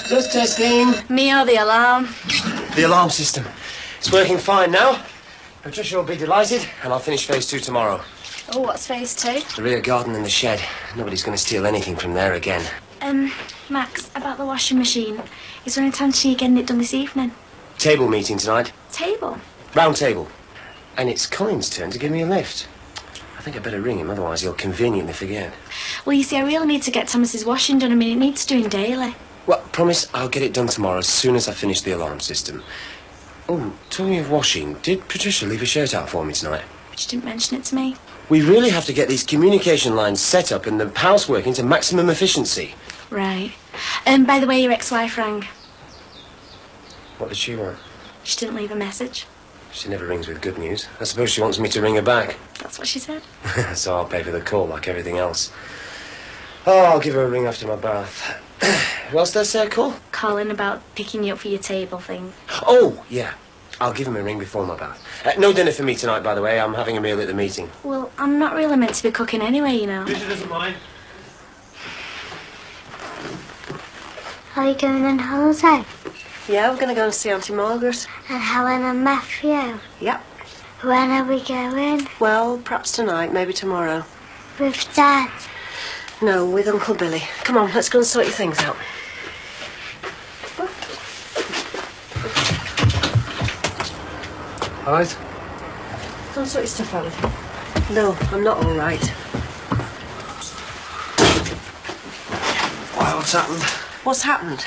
Just testing. Me or the alarm? The alarm system. It's working fine now. Patricia will be delighted, and I'll finish phase 2 tomorrow. Oh, what's phase 2? The rear garden and the shed. Nobody's going to steal anything from there again. Max, about the washing machine. Is there any chance you're getting it done this evening? Table meeting tonight. Table? Round table. And it's Colin's turn to give me a lift. I think I better ring him, otherwise he'll conveniently forget. Well, you see, I really need to get Thomas's washing done. I mean, it needs doing daily. Well, promise I'll get it done tomorrow as soon as I finish the alarm system. Oh, talking of washing, did Patricia leave a shirt out for me tonight? She didn't mention it to me. We really have to get these communication lines set up and the house working to maximum efficiency. Right. By the way, your ex-wife rang. What did she want? She didn't leave a message. She never rings with good news. I suppose she wants me to ring her back. That's what she said. So I'll pay for the call like everything else. Oh, I'll give her a ring after my bath. Who else did I say I call? Calling about picking you up for your table thing. Oh, yeah. I'll give him a ring before my bath. No dinner for me tonight, by the way. I'm having a meal at the meeting. Well, I'm not really meant to be cooking anyway, you know. Patricia doesn't mind. Are you going on holiday? Yeah, we're going to go and see Auntie Margaret. And Helen and Matthew? Yep. When are we going? Well, perhaps tonight, maybe tomorrow. With Dad? No, with Uncle Billy. Come on, let's go and sort your things out. All right. Go and sort your stuff out. No, I'm not all right. Why, what's happened? What's happened?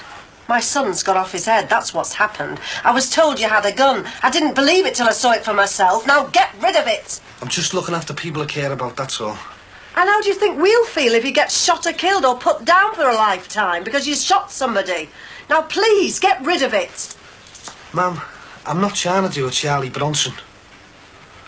My son's got off his head, that's what's happened. I was told you had a gun. I didn't believe it till I saw it for myself. Now get rid of it! I'm just looking after people I care about, that's all. And how do you think we'll feel if he gets shot or killed or put down for a lifetime because you shot somebody? Now please, get rid of it! Ma'am, I'm not trying to do a Charlie Bronson.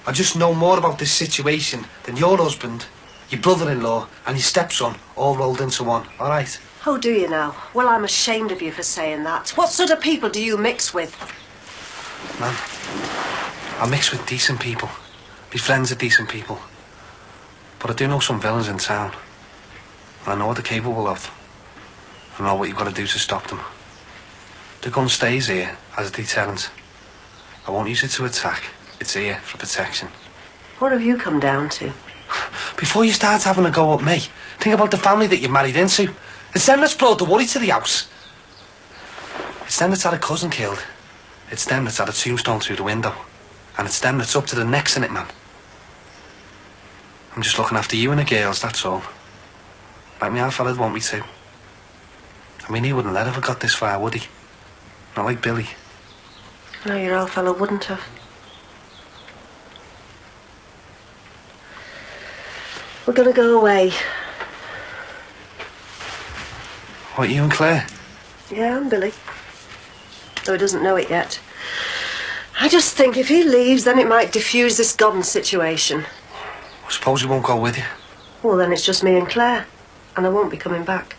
I just know more about this situation than your husband, your brother-in-law and your stepson all rolled into one, all right? Oh, do you now? Well, I'm ashamed of you for saying that. What sort of people do you mix with? Ma'am, I mix with decent people. Be friends with decent people. But I do know some villains in town. And I know what they're capable of. I know what you've got to do to stop them. The gun stays here as a deterrent. I won't use it to attack. It's here for protection. What have you come down to? Before you start having a go at me, think about the family that you're married into. It's them that's brought the worry to the house. It's them that's had a cousin killed. It's them that's had a tombstone through the window. And it's them that's up to the necks in it, man. I'm just looking after you and the girls, that's all. Like my old fella'd want me to. I mean, he wouldn't let have got this far, would he? Not like Billy. No, your old fellow wouldn't have. We're gonna go away. What, you and Claire? Yeah, and Billy. Though he doesn't know it yet. I just think if he leaves, then it might diffuse this Godden situation. I suppose he won't go with you. Well, then it's just me and Claire. And I won't be coming back.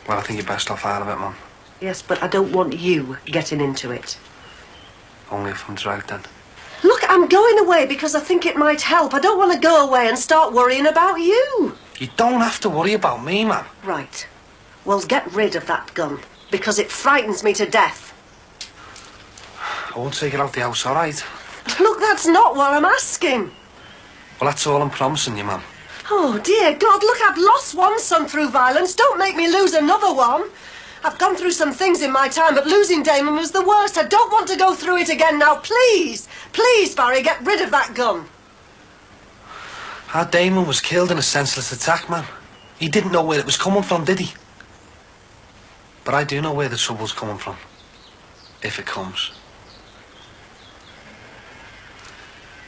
Well, I think you're best off out of it, Mum. Yes, but I don't want you getting into it. Only if I'm dragged then. Look, I'm going away because I think it might help. I don't want to go away and start worrying about you. You don't have to worry about me, man. Right. Well, get rid of that gun, because it frightens me to death. I won't take it out the house, all right? Look, that's not what I'm asking. Well, that's all I'm promising you, Mum. Oh, dear God, look, I've lost one son through violence. Don't make me lose another one. I've gone through some things in my time, but losing Damon was the worst. I don't want to go through it again now. Please, please, Barry, get rid of that gun. Our Damon was killed in a senseless attack, man. He didn't know where it was coming from, did he? But I do know where the trouble's coming from. If it comes.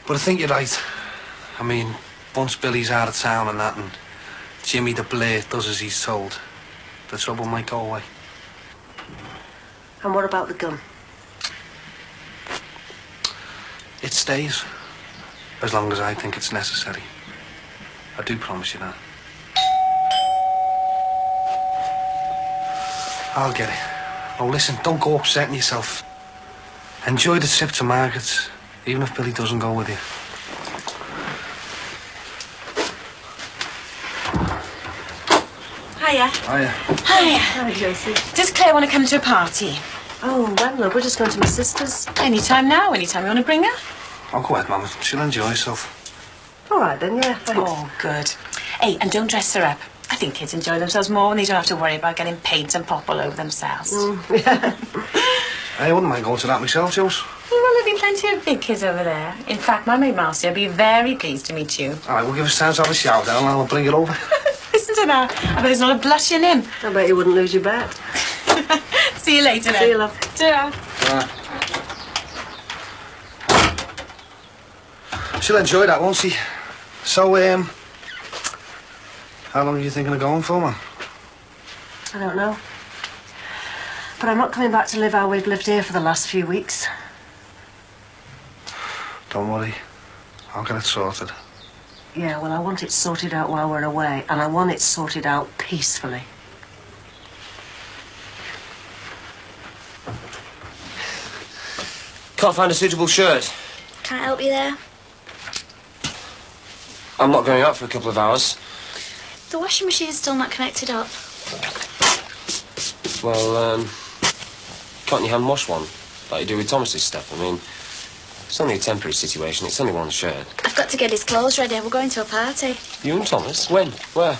But I think you're right. I mean, once Billy's out of town and that, and Jimmy the Blair does as he's told, the trouble might go away. And what about the gun? It stays. As long as I think it's necessary. I do promise you that. I'll get it. Oh, listen, don't go upsetting yourself. Enjoy the trip to Margaret's, even if Billy doesn't go with you. Hiya. Hiya. Hiya. Hi, Josie. Does Claire want to come to a party? Oh, well, love, we're just going to my sister's. Anytime now, anytime you want to bring her. I'll go ahead, Mum. She'll enjoy herself. All right, then, yeah, thanks. Oh, good. Hey, and don't dress her up. I think kids enjoy themselves more when they don't have to worry about getting paint and pop all over themselves. Yeah. I wouldn't mind going to that myself, Jules. Well, there'll be plenty of big kids over there. In fact, my maid Marcia will be very pleased to meet you. All right, we'll give us time to have a shower down and I'll bring it over. Listen to that. I bet there's not a blush in him. I bet you wouldn't lose your bet. See you later, then. See you, love. Ta-ra. She'll enjoy that, won't she? So, how long are you thinking of going for, man? I don't know. But I'm not coming back to live how we've lived here for the last few weeks. Don't worry. I'll get it sorted. Yeah, well, I want it sorted out while we're away, and I want it sorted out peacefully. Can't find a suitable shirt. Can I help you there? I'm not going out for a couple of hours. The washing machine's still not connected up. Well, can't you hand wash one, like you do with Thomas's stuff? I mean, it's only a temporary situation. It's only one shirt. I've got to get his clothes ready. We're going to a party. You and Thomas? When? Where?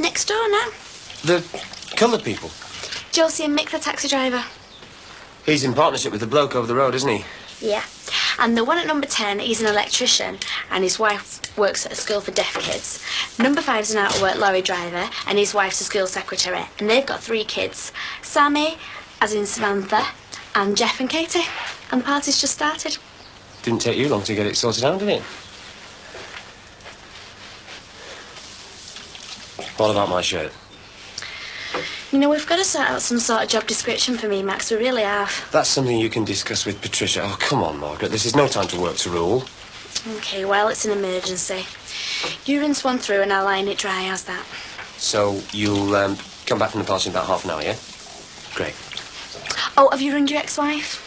Next door now. The coloured people. Josie and Mick, the taxi driver. He's in partnership with the bloke over the road, isn't he? Yeah. And the one at number 10, he's an electrician, and his wife works at a school for deaf kids. Number 5's an out-of-work lorry driver, and his wife's a school secretary. And they've got 3 kids. Sammy, as in Samantha, and Jeff and Katie. And the party's just started. Didn't take you long to get it sorted out, did it? What about my shirt? You know, we've got to sort out some sort of job description for me, Max. We really have. That's something you can discuss with Patricia. Oh, come on, Margaret. This is no time to work to rule. OK, well, it's an emergency. You rinse one through and I'll line it dry. How's that? So you'll come back from the party in about half an hour, yeah? Great. Oh, have you rung your ex-wife?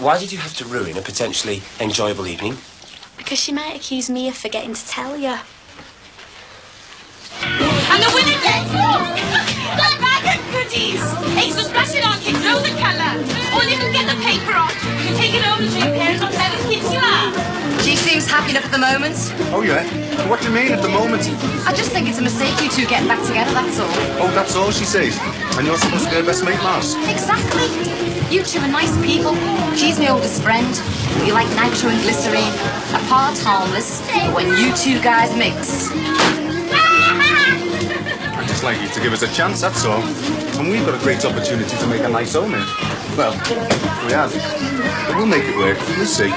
Why did you have to ruin a potentially enjoyable evening? Because she might accuse me of forgetting to tell you. And the winner gets a bag of goodies. Hey, so splash it on, kids. Loads of colour. Or you can get the paper on. You can take it over to your parents or tell the kids you are. She seems happy enough at the moment. Oh, yeah? What do you mean at the moment? I just think it's a mistake you two getting back together, that's all. Oh, that's all she says. And you're supposed to be her best mate, Mars. Exactly. You two are nice people. She's my oldest friend. But you like nitro and glycerine. Apart harmless. But when you two guys mix... I'd just like you to give us a chance, that's all. And we've got a great opportunity to make a nice home here. Well, we have. But we'll make it work. We'll see.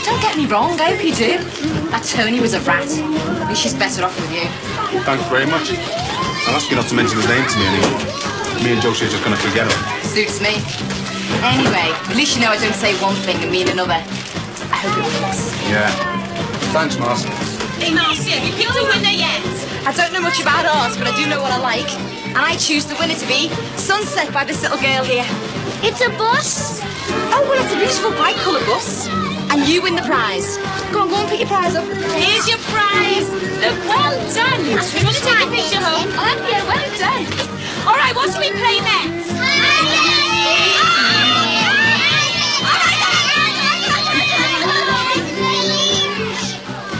Don't get me wrong, I hope you do. That Tony was a rat. At least she's better off with you. Thanks very much. I'll ask you not to mention his name to me anymore. Me and Josie are just going to forget him. Suits me. Anyway, at least you know I don't say one thing and mean another. I hope it works. Yeah. Thanks, Mars. Hey, Marcia, have you picked a winner yet? I don't know much about art, but I do know what I like. And I choose the winner to be Sunset by this little girl here. It's a bus. Oh, well, it's a beautiful bright colour bus. And you win the prize. Go on, put your prize up. Here's your prize. Look, well done. You want to take a picture home? Yeah, well done. All right, what shall we play next?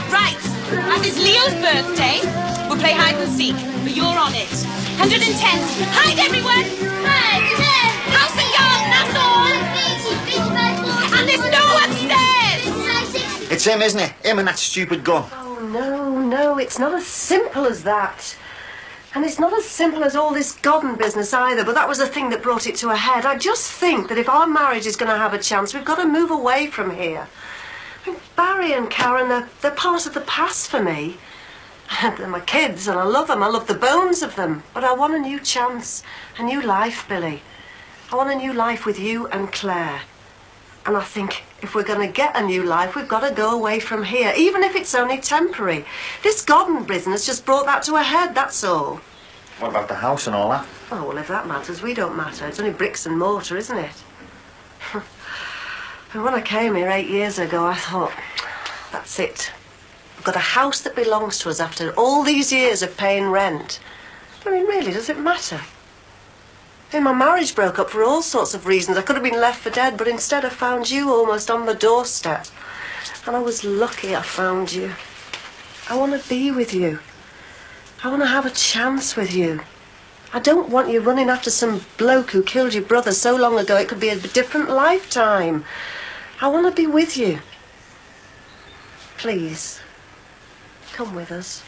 Right, as it's Leo's birthday, we'll play hide and seek, but you're on it. 110. Hide, everyone. House and garden, that's all. And there's no upstairs. It's him, isn't it? Him and that stupid gun. Oh, no, it's not as simple as that. And it's not as simple as all this garden business either, but that was the thing that brought it to a head. I just think that if our marriage is going to have a chance, we've got to move away from here. I mean, Barry and Karen, they're part of the past for me. They're my kids, and I love them. I love the bones of them. But I want a new chance, a new life, Billy. I want a new life with you and Claire. And I think if we're going to get a new life, we've got to go away from here, even if it's only temporary. This garden business just brought that to a head, that's all. What about the house and all that? Oh, well, if that matters, we don't matter. It's only bricks and mortar, isn't it? And when I came here 8 years ago, I thought, that's it. We've got a house that belongs to us after all these years of paying rent. I mean, really, does it matter? I mean, my marriage broke up for all sorts of reasons. I could have been left for dead, but instead I found you almost on the doorstep. And I was lucky I found you. I want to be with you. I want to have a chance with you. I don't want you running after some bloke who killed your brother so long ago it could be a different lifetime. I want to be with you. Please, come with us.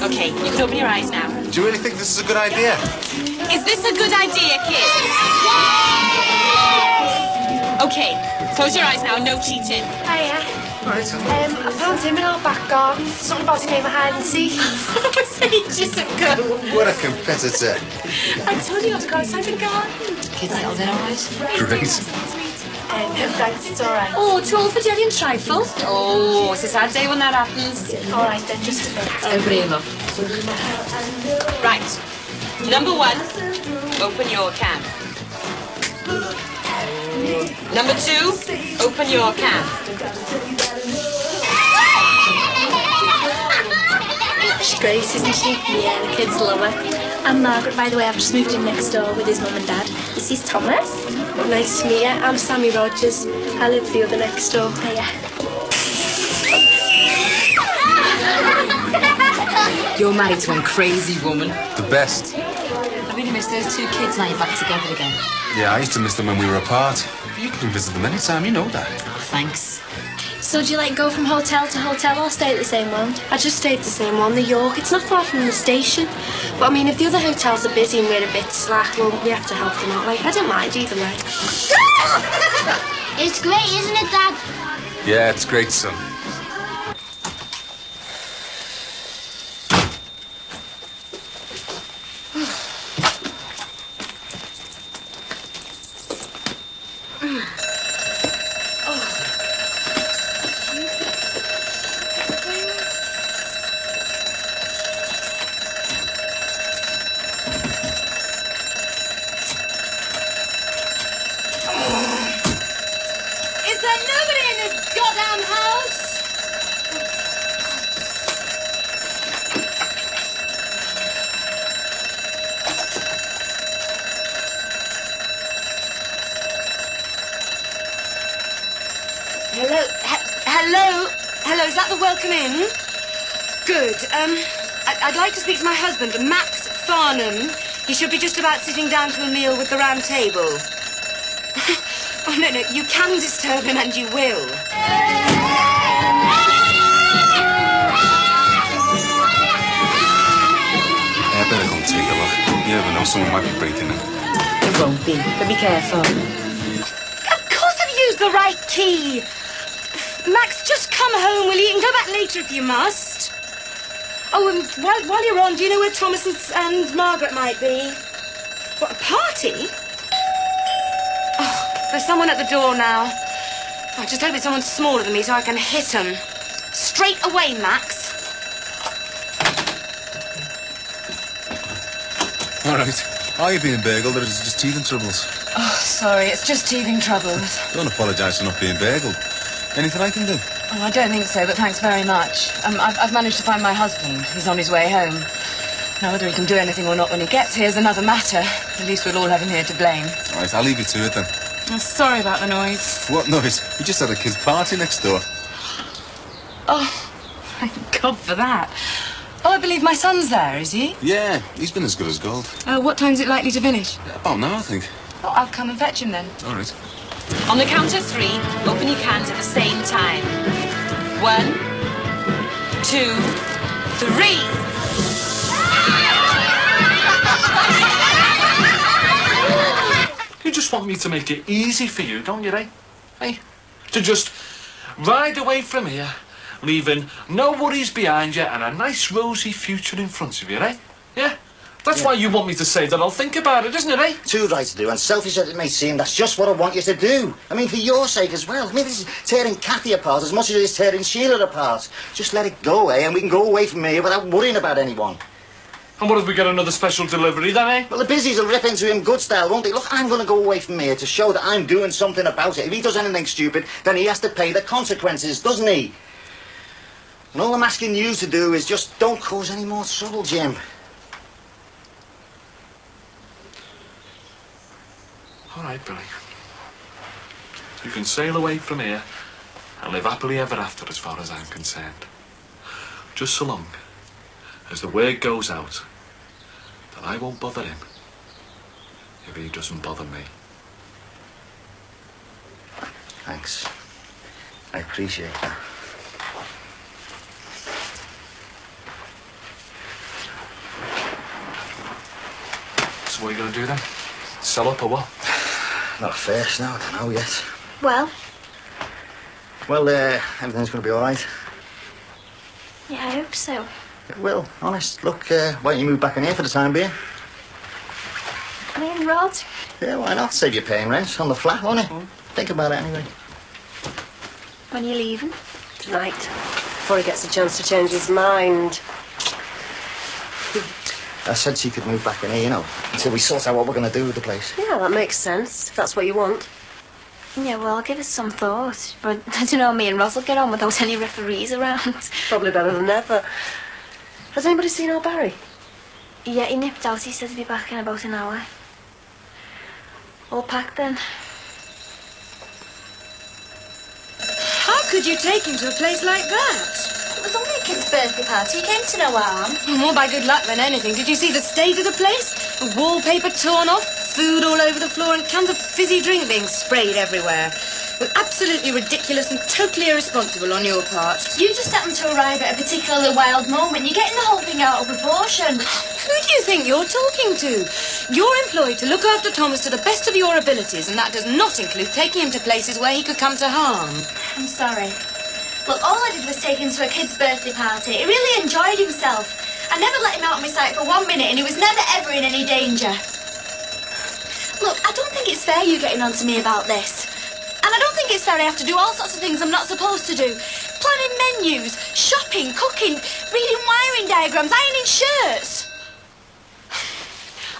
Okay, you can open your eyes now. Do you really think this is a good idea? Is this a good idea, kids? Okay, close your eyes now, no cheating. Hiya. Right. I found him in our back garden. Something about him in hide and seek. That was ages ago. What a competitor. I told you not to go outside the garden. Kids settled in all right? Great. No thanks, it's all right. Oh, too old for jelly and trifle? Oh, it's a sad day when that happens. All right then, just a bit. Nobody in love. Right. Number 1, open your can. Number 2, open your can. She's great, isn't she? Yeah, the kids love her. I'm Margaret, by the way. I've just moved in next door with his mum and dad. This is Thomas. Nice to meet you. I'm Sammy Rogers. I live the other next door. Hiya. You're married to one crazy woman. The best. I really miss those 2 kids now you're back together again. Yeah, I used to miss them when we were apart. You can visit them anytime, you know that. Oh, thanks. So do you like go from hotel to hotel or stay at the same one? I just stayed at the same one, the York. It's not far from the station. But I mean, if the other hotels are busy and we're a bit slack, well, we have to help them out. Like, I don't mind either way. It's great, isn't it, Dad? Yeah, it's great, son. Is there nobody in this goddamn house? Hello, is that the welcome in? Good. I'd like to speak to my husband, Max Farnham. He should be just about sitting down to a meal with the round table. Oh, no, you can disturb him and you will. I better go and take a look. You never know, someone might be breaking in. It won't be, but be careful. Of course I've used the right key. Max, just come home, will you? You can go back later if you must. Oh, and while you're on, do you know where Thomas and Margaret might be? What, a party? Oh, there's someone at the door now. I just hope it's someone smaller than me so I can hit him. Straight away, Max. All right. Are you being burgled or is it just teething troubles? Oh, sorry, it's just teething troubles. Don't apologise for not being burgled. Anything I can do? Oh, I don't think so, but thanks very much. I've managed to find my husband. He's on his way home. Now, whether he can do anything or not when he gets here is another matter. At least we'll all have him here to blame. All right, I'll leave you to it then. Oh, sorry about the noise. What noise? We just had a kid's party next door. Oh, thank God for that. Oh, I believe my son's there, is he? Yeah, he's been as good as gold. Oh, what time's it likely to finish? About now, I think. Oh, I'll come and fetch him then. All right. On the count of 3, open your cans at the same time. 1, 2, 3. You just want me to make it easy for you, don't you, eh? Hey? To just ride away from here, leaving no worries behind you and a nice rosy future in front of you, eh? Yeah? That's why you want me to say that I'll think about it, isn't it, eh? Too right to do, and selfish as it may seem, that's just what I want you to do. I mean, for your sake as well. I mean, this is tearing Kathy apart as much as it is tearing Sheila apart. Just let it go, eh? And we can go away from here without worrying about anyone. And what if we get another special delivery then, eh? Well, the busies will rip into him good style, won't they? Look, I'm going to go away from here to show that I'm doing something about it. If he does anything stupid, then he has to pay the consequences, doesn't he? And all I'm asking you to do is just don't cause any more trouble, Jim. All right, Billy. You can sail away from here and live happily ever after as far as I'm concerned. Just so long as the word goes out that I won't bother him if he doesn't bother me. Thanks. I appreciate that. So what are you going to do then? Sell up or what? Not first, no, I don't know yet. Well, Well, everything's going to be all right. yeah, I hope so. It will, honest. Look, why don't you move back in here for the time being? Me and Rod? Yeah, why not? Save you paying rent on the flat, won't it? Think about it anyway. When are you leaving? Tonight, before he gets a chance to change his mind. I said she could move back in here, you know, until we sort out what we're going to do with the place. Yeah, that makes sense, if that's what you want. Yeah, well, I'll give it some thought. But I don't know, me and Ross will get on without any referees around. Probably better than ever. Has anybody seen our Barry? Yeah, he nipped out. He said he'd be back in about an hour. All packed then. How could you take him to a place like that? It was only a kid's birthday party. He came to no harm. More by good luck than anything. Did you see the state of the place? The wallpaper torn off, food all over the floor, and cans of fizzy drink being sprayed everywhere. Well, absolutely ridiculous and totally irresponsible on your part. You just happened to arrive at a particularly wild moment. You're getting the whole thing out of proportion. Who do you think you're talking to? You're employed to look after Thomas to the best of your abilities, and that does not include taking him to places where he could come to harm. I'm sorry. Look, all I did was take him to a kid's birthday party. He really enjoyed himself. I never let him out of my sight for 1 minute, and he was never ever in any danger. Look, I don't think it's fair you getting on to me about this. And I don't think it's fair I have to do all sorts of things I'm not supposed to do. Planning menus, shopping, cooking, reading wiring diagrams, ironing shirts.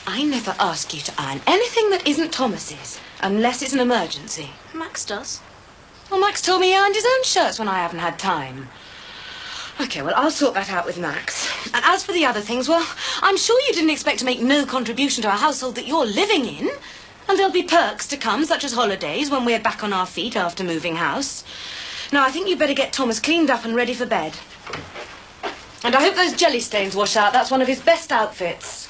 I never ask you to iron anything that isn't Thomas's, unless it's an emergency. Max does. Well, Max told me he ironed his own shirts when I haven't had time. OK, well, I'll sort that out with Max. And as for the other things, well, I'm sure you didn't expect to make no contribution to a household that you're living in. And there'll be perks to come, such as holidays, when we're back on our feet after moving house. Now, I think you'd better get Thomas cleaned up and ready for bed. And I hope those jelly stains wash out. That's one of his best outfits.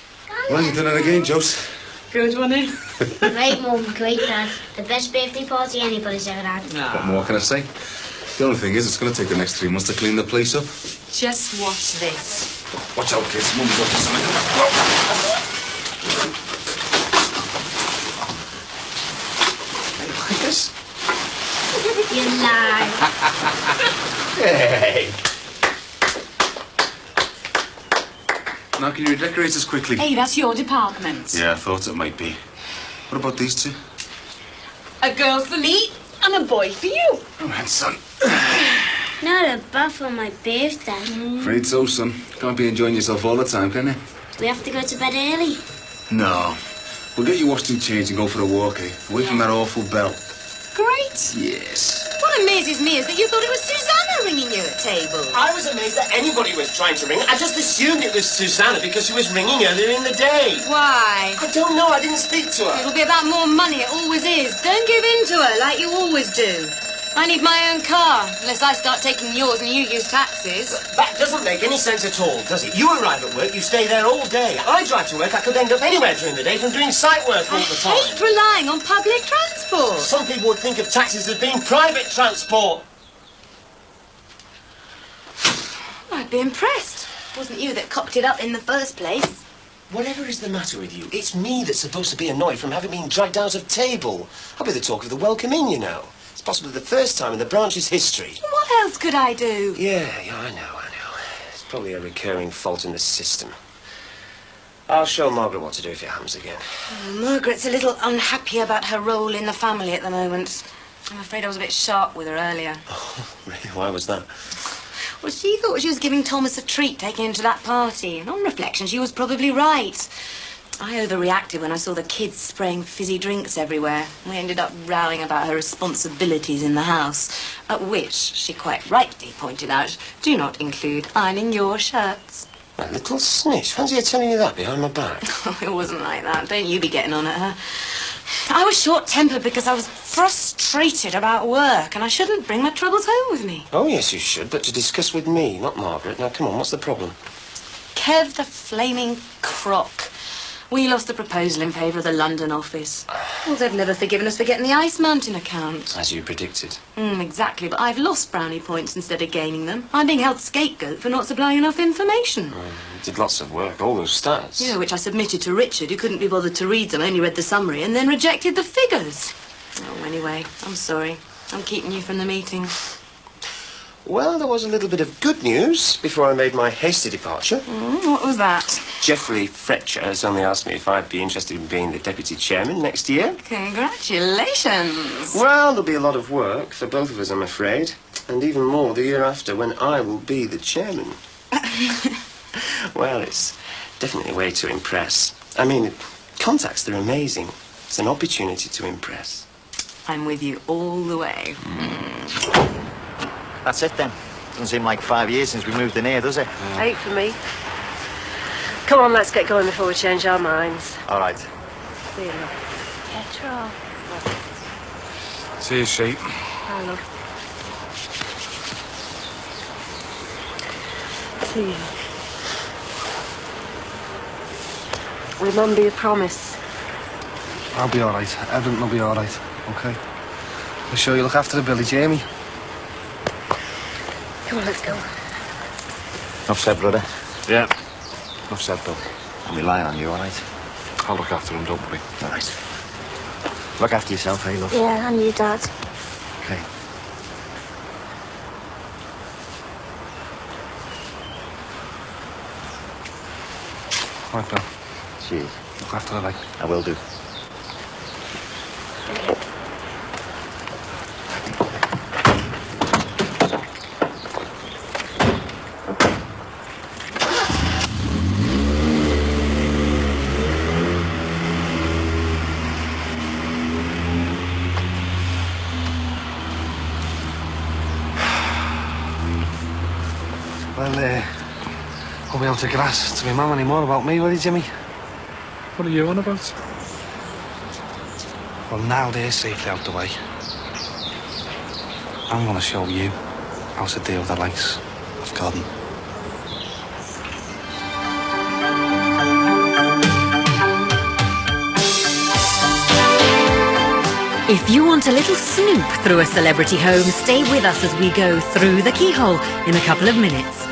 Well, you've done it again, Jose. Good one, eh? Great mum, great dad. The best birthday party anybody's ever had. What more can I say? The only thing is, it's going to take the next 3 months to clean the place up. Just watch this. Watch out, kids. Mum's up to something. Like this? You lie. Hey! Now, can you redecorate us quickly? Hey, that's your department. Yeah, I thought it might be. What about these two? A girl for me and a boy for you. Come on, son. Not a bath on my birthday. Afraid so, son. Can't be enjoying yourself all the time, can you? Do we have to go to bed early? No. We'll get you washed and changed and go for a walk, eh? Away from that awful bell. Great. Yes. What amazes me is that you thought it was Susanna ringing you at table. I was amazed that anybody was trying to ring. I just assumed it was Susanna because she was ringing earlier in the day. Why? I don't know. I didn't speak to her. It'll be about more money. It always is. Don't give in to her like you always do. I need my own car, unless I start taking yours and you use taxis. That doesn't make any sense at all, does it? You arrive at work, you stay there all day. I drive to work, I could end up anywhere during the day from doing site work all the time. I hate relying on public transport. Some people would think of taxis as being private transport. I'd be impressed. It wasn't you that cocked it up in the first place. Whatever is the matter with you, it's me that's supposed to be annoyed from having been dragged out of table. I'll be the talk of the welcome in, you know. It's possibly the first time in the branch's history. What else could I do? Yeah, I know. It's probably a recurring fault in the system. I'll show Margaret what to do if it happens again. Margaret's a little unhappy about her role in the family at the moment. I'm afraid I was a bit sharp with her earlier. Oh, really? Why was that? Well, she thought she was giving Thomas a treat taking him to that party. And on reflection, she was probably right. I overreacted when I saw the kids spraying fizzy drinks everywhere. We ended up rowing about her responsibilities in the house, at which she quite rightly pointed out, do not include ironing your shirts. A little snitch. Fancy her telling you that behind my back. Oh, it wasn't like that. Don't you be getting on at her. I was short-tempered because I was frustrated about work, and I shouldn't bring my troubles home with me. Oh, yes, you should, but to discuss with me, not Margaret. Now, come on, what's the problem? Kev the flaming crock. We lost the proposal in favour of the London office. Well, they've never forgiven us for getting the Ice Mountain account. As you predicted. Exactly, but I've lost brownie points instead of gaining them. I'm being held scapegoat for not supplying enough information. You did lots of work, all those stats. Yeah, which I submitted to Richard, who couldn't be bothered to read them, only read the summary, and then rejected the figures. Oh, anyway, I'm sorry. I'm keeping you from the meeting. Well, there was a little bit of good news before I made my hasty departure. What was that? Geoffrey Fletcher has only asked me if I'd be interested in being the deputy chairman next year. Congratulations. Well, there'll be a lot of work for both of us, I'm afraid. And even more the year after, when I will be the chairman. Well, it's definitely a way to impress. I mean, contacts, they're amazing. It's an opportunity to impress. I'm with you all the way. That's it then. Doesn't seem like 5 years since we moved in here, does it? 8 for me. Come on, let's get going before we change our minds. All right. See you, love. Petrol. See you, sheep. Bye, love. See you. Remember your promise. I'll be all right. Everything will be all right, OK? I'll sure you look after the Billy, Jamie. Come on, let's go. Enough said, brother. Yeah. Enough said, Bill. I'm relying on you, all right? I'll look after him, don't worry. All right. Look after yourself, eh, love? Yeah, and you, Dad. Okay. All right, Bill. Cheers. Look after her, like. I will do. Well, won't be able to grass to my mum anymore about me, will you, Jimmy? What are you on about? Well, now they're safely out the way, I'm going to show you how to deal with the likes of Gordon. If you want a little snoop through a celebrity home, stay with us as we go through the keyhole in a couple of minutes.